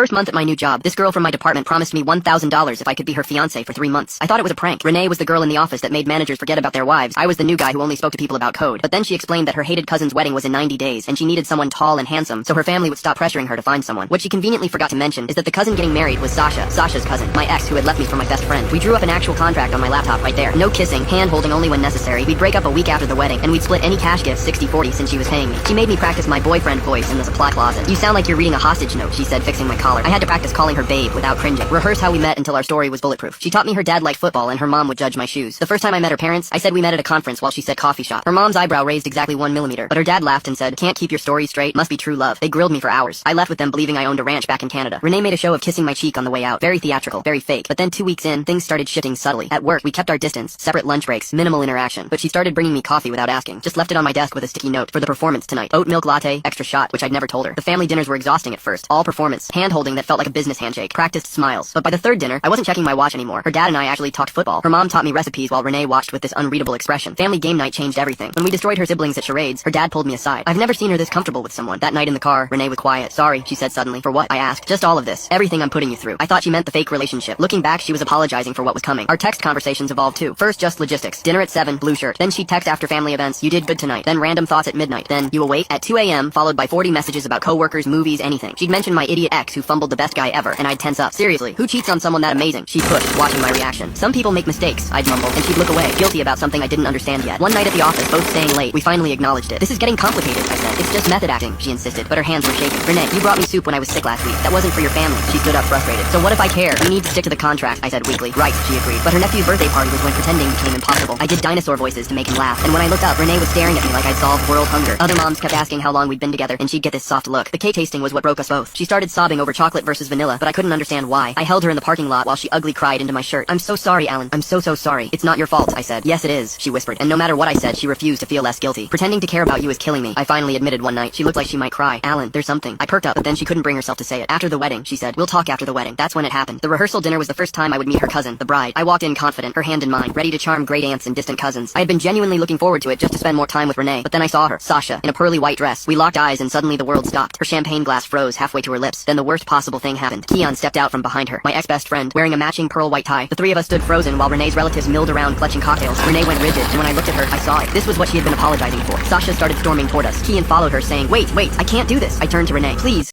First month at my new job, this girl from my department promised me $1,000 if I could be her fiancé for 3 months. I thought it was a prank. Renee was the girl in the office that made managers forget about their wives. I was the new guy who only spoke to people about code. But then she explained that her hated cousin's wedding was in 90 days, and she needed someone tall and handsome, so her family would stop pressuring her to find someone. What she conveniently forgot to mention is that the cousin getting married was Sasha's cousin, my ex who had left me for my best friend. We drew up an actual contract on my laptop right there. No kissing, hand-holding only when necessary. We'd break up a week after the wedding, and we'd split any cash gifts 60-40 since she was paying me. She made me practice my boyfriend voice in the supply closet. You sound like you're reading a hostage note, she said, fixing my collar. I had to practice calling her babe without cringing. Rehearse how we met until our story was bulletproof. She taught me her dad liked football and her mom would judge my shoes. The first time I met her parents, I said we met at a conference while she said coffee shop. Her mom's eyebrow raised exactly 1 millimeter, but her dad laughed and said, "Can't keep your story straight, must be true love." They grilled me for hours. I left with them believing I owned a ranch back in Canada. Renee made a show of kissing my cheek on the way out. Very theatrical, very fake. But then 2 weeks in, things started shifting subtly. At work, we kept our distance, separate lunch breaks, minimal interaction. But she started bringing me coffee without asking. Just left it on my desk with a sticky note. For the performance tonight. Oat milk latte, extra shot, which I'd never told her. The family dinners were exhausting at first. All performance. Hand-holding that felt like a business handshake. Practiced smiles. But by the third dinner, I wasn't checking my watch anymore. Her dad and I actually talked football. Her mom taught me recipes while Renee watched with this unreadable expression. Family game night changed everything. When we destroyed her siblings at charades, her dad pulled me aside. I've never seen her this comfortable with someone. That night in the car, Renee was quiet. "Sorry," she said suddenly. "For what?" I asked. "Just all of this. Everything I'm putting you through." I thought she meant the fake relationship. Looking back, she was apologizing for what was coming. Our text conversations evolved too. First, just logistics. Dinner at 7, blue shirt. Then she'd text after family events, "You did good tonight." Then random thoughts at midnight. Then, "You awake?" at 2 a.m., followed by 40 messages about coworkers, movies, anything. She'd mention my idiot ex who fumbled the best guy ever, and I'd tense up. Seriously, who cheats on someone that amazing? She'd push, watching my reaction. "Some people make mistakes," I'd mumble, and she'd look away, guilty about something I didn't understand yet. One night at the office, both staying late, we finally acknowledged it. "This is getting complicated," I said. "It's just method acting," she insisted, but her hands were shaking. "Renee, you brought me soup when I was sick last week. That wasn't for your family." She stood up frustrated. "So what if I care? We need to stick to the contract," I said weakly. "Right," she agreed. But her nephew's birthday party was when pretending became impossible. I did dinosaur voices to make him laugh, and when I looked up, Renee was staring at me like I'd solved world hunger. Other moms kept asking how long we'd been together, and she'd get this soft look. The cake tasting was what broke us both. She started sobbing over chocolate versus vanilla, but I couldn't understand why. I held her in the parking lot while she ugly cried into my shirt. "I'm so sorry, Alan. I'm so sorry." "It's not your fault," I said. "Yes, it is," she whispered, and no matter what I said, she refused to feel less guilty. "Pretending to care about you is killing me," I finally admitted one night. She looked like she might cry. "Alan, there's something." I perked up, but then she couldn't bring herself to say it. "After the wedding," she said. "We'll talk after the wedding." That's when it happened. The rehearsal dinner was the first time I would meet her cousin, the bride. I walked in confident, her hand in mine, ready to charm great aunts and distant cousins. I had been genuinely looking forward to it just to spend more time with Renee, but then I saw her, Sasha, in a pearly white dress. We locked eyes and suddenly the world stopped. Her champagne glass froze halfway to her lips. Then the worst possible thing happened. Keon stepped out from behind her, my ex-best friend, wearing a matching pearl white tie. The three of us stood frozen while Renee's relatives milled around clutching cocktails. Renee went rigid, and when I looked at her, I saw it. This was what she had been apologizing for. Sasha started storming toward us. Keon followed her, saying, Wait, I can't do this." I turned to Renee. "Please."